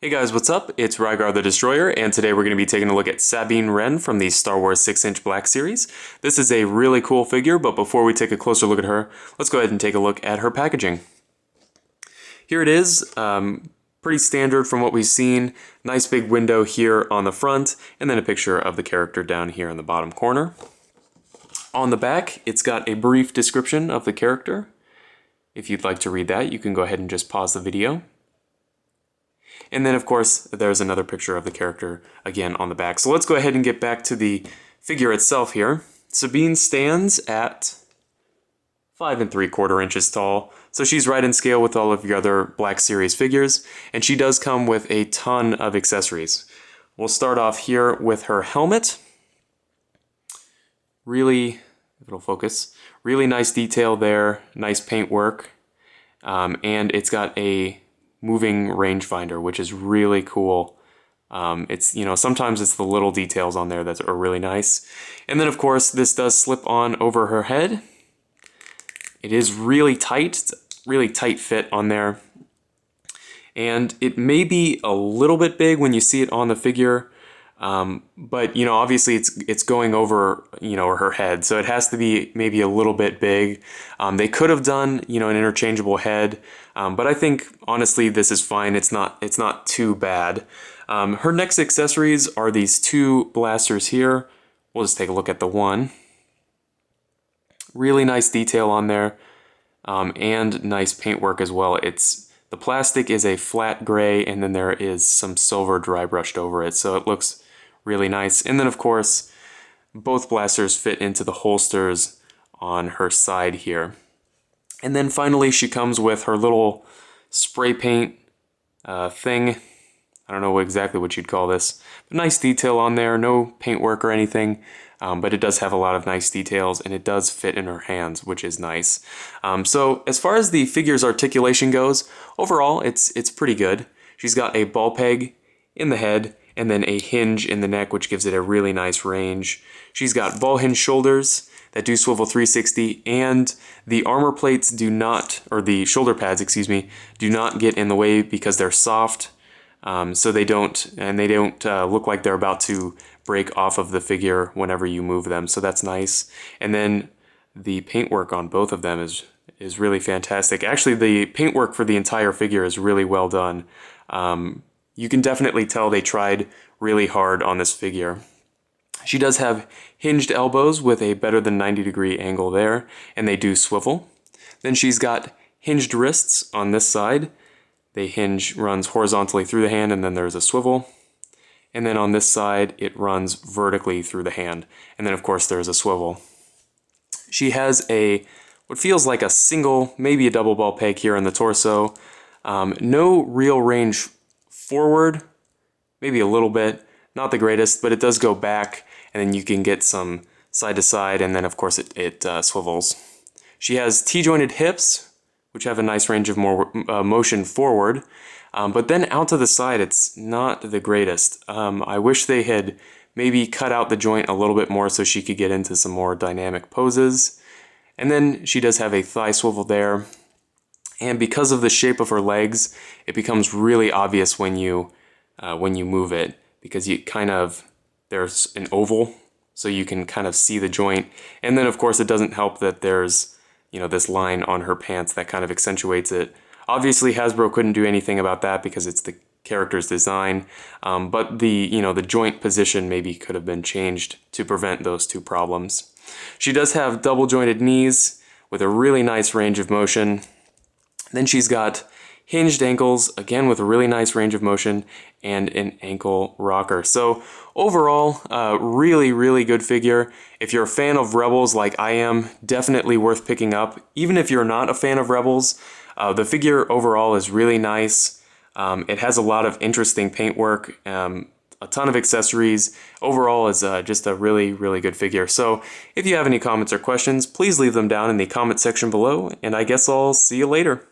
Hey guys, what's up? It's Rygar the Destroyer, and today we're going to be taking a look at Sabine Wren from the Star Wars 6-inch Black Series. This is a really cool figure, but before we take a closer look at her, let's go ahead and take a look at her packaging. Here it is, pretty standard from what we've seen. Nice big window here on the front, and then a picture of the character down here in the bottom corner. On the back, it's got a brief description of the character. If you'd like to read that, you can go ahead and just pause the video. And then, of course, there's another picture of the character again on the back. So let's go ahead and get back to the figure itself here. Sabine stands at 5 3/4 inches tall. So she's right in scale with all of your other Black Series figures. And she does come with a ton of accessories. We'll start off here with her helmet. Really, if it'll focus, really nice detail there. Nice paint work. And it's got a moving rangefinder, which is really cool. It's, sometimes it's the little details on there that are really nice. And then of course this does slip on over her head. It is really tight. It's a really tight fit on there. And it may be a little bit big when you see it on the figure. But obviously it's going over her head, so it has to be maybe a little bit big. They could have done an interchangeable head, but I think honestly this is fine. It's not too bad. Her next accessories are these two blasters here. We'll just take a look at the one. Really nice detail on there, and nice paintwork as well. The plastic is a flat gray, and then there is some silver dry brushed over it, so it looks really nice. And then of course both blasters fit into the holsters on her side here. And then finally she comes with her little spray paint thing. I don't know exactly what you'd call this, but nice detail on there. No paintwork or anything, but it does have a lot of nice details, and it does fit in her hands, which is nice. So as far as the figure's articulation goes, overall it's pretty good. She's got a ball peg in the head, and then a hinge in the neck, which gives it a really nice range. She's got ball hinge shoulders that do swivel 360, and the armor plates do not, or the shoulder pads, excuse me, do not get in the way because they're soft, so they don't look like they're about to break off of the figure whenever you move them, so that's nice. And then the paintwork on both of them is really fantastic. Actually, the paintwork for the entire figure is really well done. You can definitely tell they tried really hard on this figure. She does have hinged elbows with a better than 90-degree angle there, and they do swivel. Then she's got hinged wrists on this side. The hinge runs horizontally through the hand, and then there's a swivel. And then on this side, it runs vertically through the hand. And then of course there's a swivel. She has what feels like a single, maybe a double ball peg here in the torso. No real range forward, maybe a little bit, not the greatest, but it does go back, and then you can get some side to side, and then of course it swivels. She has T-jointed hips, which have a nice range of motion forward, but then out to the side it's not the greatest. I wish they had maybe cut out the joint a little bit more so she could get into some more dynamic poses. And then she does have a thigh swivel there. And because of the shape of her legs, it becomes really obvious when you move it, because there's an oval, so you can kind of see the joint. And then of course it doesn't help that there's this line on her pants that kind of accentuates it. Obviously Hasbro couldn't do anything about that because it's the character's design, but the joint position maybe could have been changed to prevent those two problems. She does have double jointed knees with a really nice range of motion. Then she's got hinged ankles, again with a really nice range of motion, and an ankle rocker. So overall, really, really good figure. If you're a fan of Rebels like I am, definitely worth picking up. Even if you're not a fan of Rebels, the figure overall is really nice. It has a lot of interesting paintwork, a ton of accessories. Overall is just a really, really good figure. So if you have any comments or questions, please leave them down in the comment section below, and I guess I'll see you later.